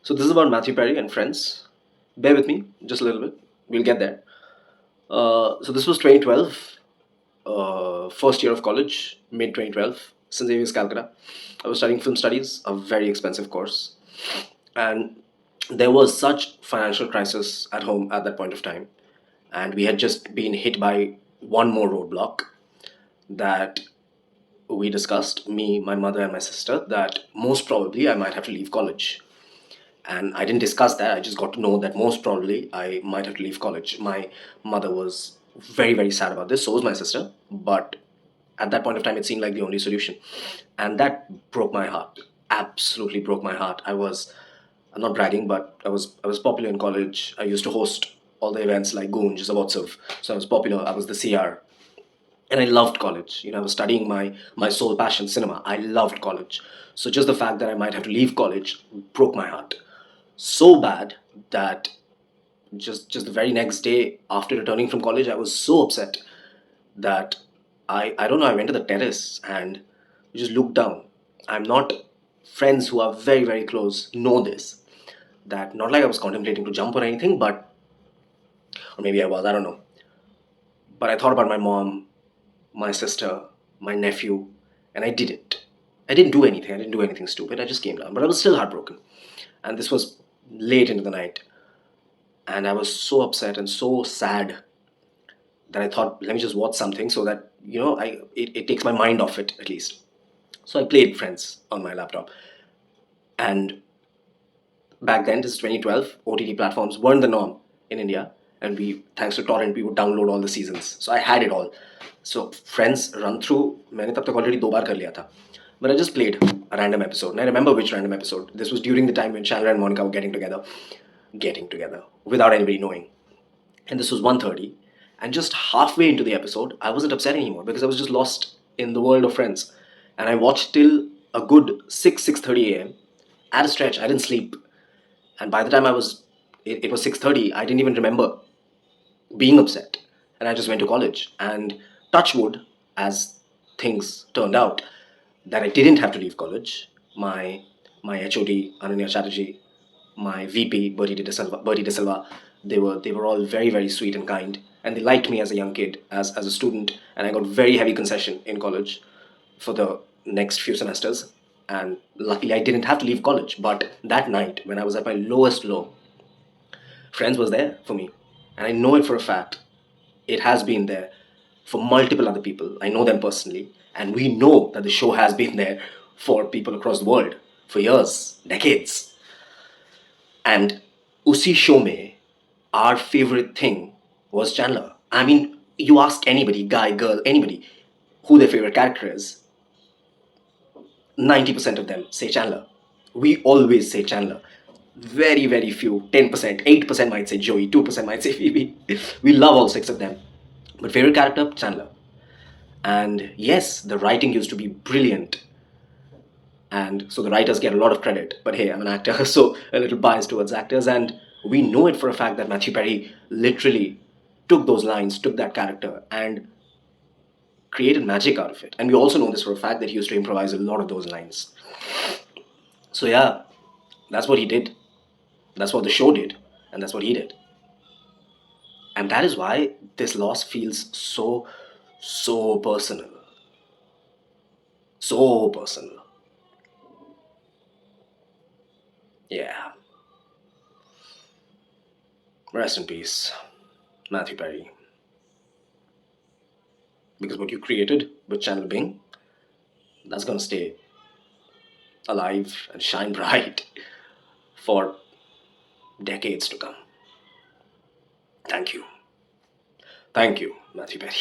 So this is about Matthew Perry and Friends. Bear with me just a little bit. We'll get there. So this was 2012, first year of college, mid 2012, St. Xavier's, Calcutta. I was studying film studies, a very expensive course, and there was such financial crisis at home at that point of time, and we had just been hit by one more roadblock that we discussed, me, my mother, and my sister, that most probably I might have to leave college. And I didn't discuss that. I just got to know that most probably I might have to leave college. My mother was very, very sad about this. So was my sister. But at that point of time, it seemed like the only solution. And that broke my heart. Absolutely broke my heart. I'm not bragging, but I was popular in college. I used to host all the events like Goon, just about surf. So I was popular. I was the CR. And I loved college. I was studying my sole passion, cinema. I loved college. So just the fact that I might have to leave college broke my heart so bad that just the very next day after returning from college, I was so upset that I don't know, I went to the terrace and just looked down. I'm not Friends who are very, very close know this. That not like I was contemplating to jump or anything, but or maybe I was, I don't know. But I thought about my mom, my sister, my nephew, and I didn't. I didn't do anything. I didn't do anything stupid. I just came down. But I was still heartbroken. And this was late into the night. And I was so upset and so sad that I thought, let me just watch something so that it takes my mind off it at least. So I played Friends on my laptop, and back then, this is 2012, OTT platforms weren't the norm in India, and we, thanks to torrent, we would download all the seasons. So I had it all. So Friends run through, मैंने तब तक already दो बार कर लिया था. But I just played a random episode, and I remember which random episode. This was during the time when Chandler and Monica were getting together without anybody knowing. And this was 1:30, and just halfway into the episode I wasn't upset anymore because I was just lost in the world of Friends. And I watched till a good 6:30 a.m. at a stretch. I didn't sleep, and by the time it was 6:30, I didn't even remember being upset. And I just went to college, and touch wood, as things turned out, that I didn't have to leave college. My HOD, Ananya Chatterjee, my VP, Bertie De Silva, they were all very, very sweet and kind, and they liked me as a young kid, as a student, and I got very heavy concession in college for the next few semesters. And luckily, I didn't have to leave college. But that night, when I was at my lowest low, Friends was there for me, and I know it for a fact. It has been there for multiple other people. I know them personally, and we know that the show has been there for people across the world for years, decades. And usi show mein, our favorite thing was Chandler. I mean, you ask anybody, guy, girl, anybody, who their favorite character is, 90% of them say Chandler. We always say Chandler. Very, very few, 10%, 8% might say Joey, 2% might say Phoebe. We love all six of them. But favorite character, Chandler. And yes, the writing used to be brilliant. And so the writers get a lot of credit. But hey, I'm an actor, so a little biased towards actors. And we know it for a fact that Matthew Perry literally took those lines, took that character, and created magic out of it. And we also know this for a fact that he used to improvise a lot of those lines. So yeah, that's what he did. That's what the show did. And that's what he did. And that is why this loss feels so, so personal. So personal. Yeah. Rest in peace, Matthew Perry. Because what you created with Chandler Bing, that's gonna stay alive and shine bright for decades to come. Thank you. Thank you, Matthew Perry.